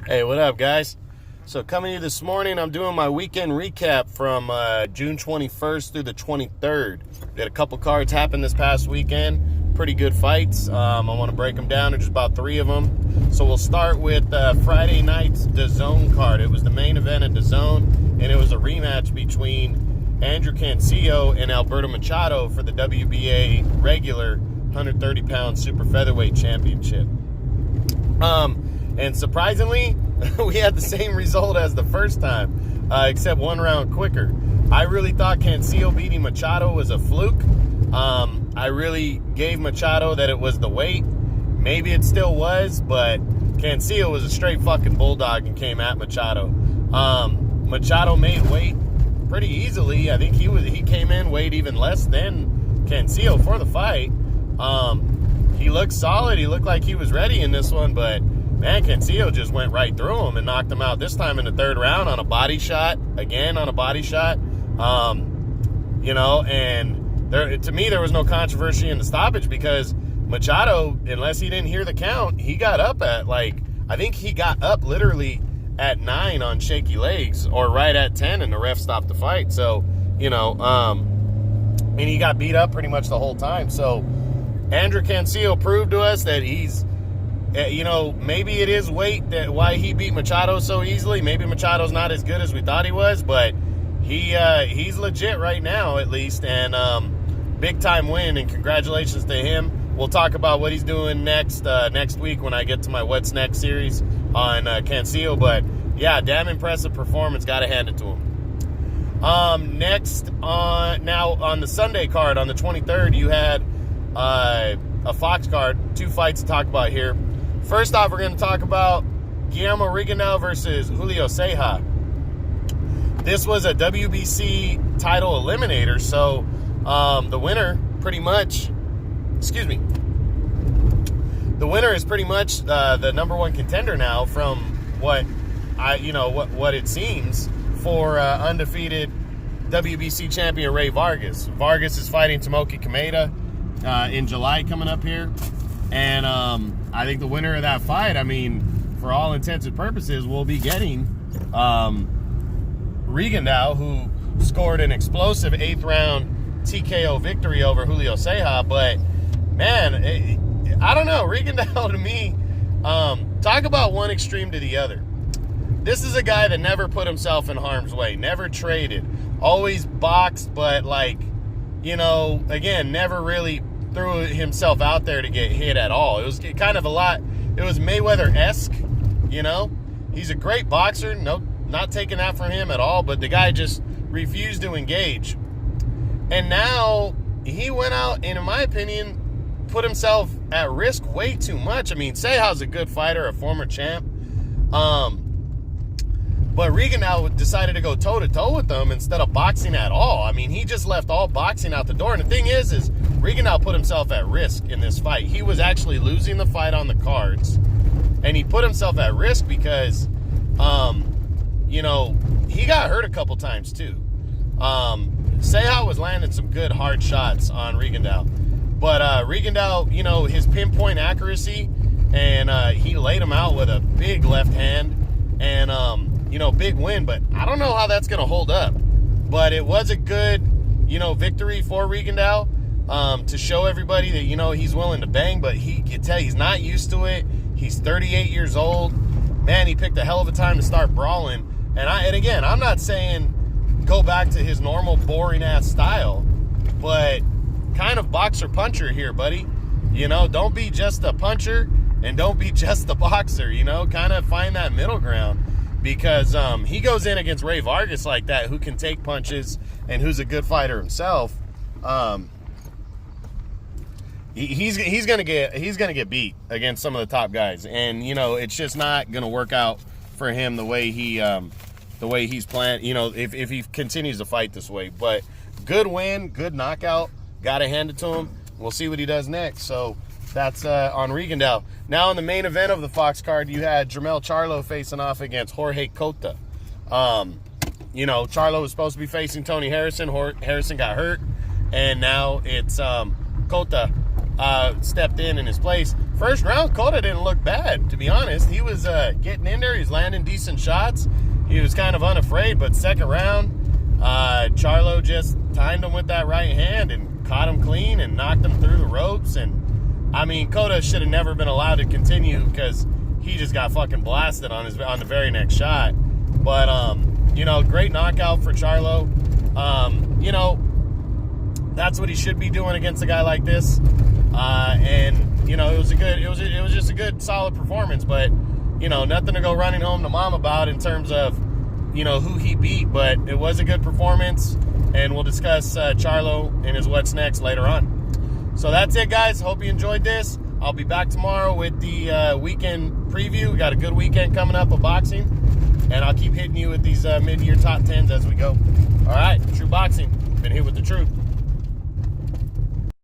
Hey, what up, guys? So coming to you this morning, I'm doing my weekend recap from June 21st through the 23rd. We had a couple cards happen this past weekend. Pretty good fights. I want to break them down. There's just about 3 of them. So we'll start with Friday night's DAZN card. It was the main event at DAZN, and it was a rematch between Andrew Cancio and Alberto Machado for the WBA regular 130-pound super featherweight championship. And surprisingly, we had the same result as the first time, except 1 round quicker. I really thought Cancio beating Machado was a fluke. I really gave Machado that it was the weight. Maybe it still was, but Cancio was a straight fucking bulldog and came at Machado. Machado made weight pretty easily. I think he came in weighed even less than Cancio for the fight. He looked solid. He looked like he was ready in this one, but man, Cancio just went right through him and knocked him out, this time in the 3rd round on a body shot. Again, on a body shot. And to me, there was no controversy in the stoppage because Machado, unless he didn't hear the count, he got up at, I think he got up literally at 9 on shaky legs or right at 10, and the ref stopped the fight. So, and he got beat up pretty much the whole time. So, Andrew Cancio proved to us that he's, maybe it is weight that why he beat Machado so easily. Maybe Machado's not as good as we thought he was, but he's legit right now at least, and big time win, and congratulations to him. We'll talk about what he's doing next week when I get to my What's Next series on Cancio, but yeah, damn impressive performance. Got to hand it to him. Next on the Sunday card on the 23rd, you had a Fox card, 2 fights to talk about here. First off, we're going to talk about Guillermo Rigondeaux versus Julio Ceja. This was a WBC title eliminator, so the winner is pretty much the number 1 contender now, from what it seems, for undefeated WBC champion Rey Vargas. Vargas is fighting Tomoki Kameda in July coming up here, and I think the winner of that fight, for all intents and purposes, will be getting Rigondeaux, who scored an explosive 8th round TKO victory over Julio Ceja. But man, I don't know, Rigondeaux to me, talk about one extreme to the other. This is a guy that never put himself in harm's way, never traded, always boxed, but again, never really threw himself out there to get hit at all. It was kind of it was Mayweather-esque, He's a great boxer, not taking that from him at all, but the guy just refused to engage. And now he went out and, in my opinion, put himself at risk way too much. Ceja's a good fighter, a former champ. But Rigondeaux decided to go toe-to-toe with them instead of boxing at all. He just left all boxing out the door. And the thing is Rigondeaux put himself at risk in this fight. He was actually losing the fight on the cards, and he put himself at risk because, he got hurt a couple times too. Ceja was landing some good hard shots on Rigondeaux. But Rigondeaux, his pinpoint accuracy, and he laid him out with a big left hand, and, big win. But I don't know how that's going to hold up. But it was a good, victory for Rigondeaux, to show everybody that, he's willing to bang, but you can tell he's not used to it. He's 38 years old. Man, he picked a hell of a time to start brawling. And again, I'm not saying go back to his normal boring-ass style, but kind of boxer-puncher here, buddy. Don't be just a puncher and don't be just a boxer, kind of find that middle ground, because he goes in against Rey Vargas like that, who can take punches and who's a good fighter himself. He's gonna get beat against some of the top guys, and it's just not gonna work out for him the way he's planned. If he continues to fight this way. But good win, good knockout. Got to hand it to him. We'll see what he does next. So that's on Rigondeaux. Now, in the main event of the Fox card, you had Jermell Charlo facing off against Jorge Cota. Charlo was supposed to be facing Tony Harrison. Harrison got hurt, and now it's Cota stepped in his place. first round, Cotto didn't look bad, to be honest. He was getting in there. He was landing decent shots. He was kind of unafraid, but second round, Charlo just timed him with that right hand and caught him clean and knocked him through the ropes. And, I mean, Cotto should have never been allowed to continue because he just got fucking blasted on the very next shot. But, you know, great knockout for Charlo. You know, that's what he should be doing against a guy like this. And, you know, it was just a good, solid performance. But, you know, nothing to go running home to mom about in terms of, you know, who he beat. But it was a good performance. And we'll discuss Charlo and his what's next later on. So that's it, guys. Hope you enjoyed this. I'll be back tomorrow with the weekend preview. We got a good weekend coming up of boxing. And I'll keep hitting you with these mid-year top 10s as we go. All right, True Boxing. Been here with the truth.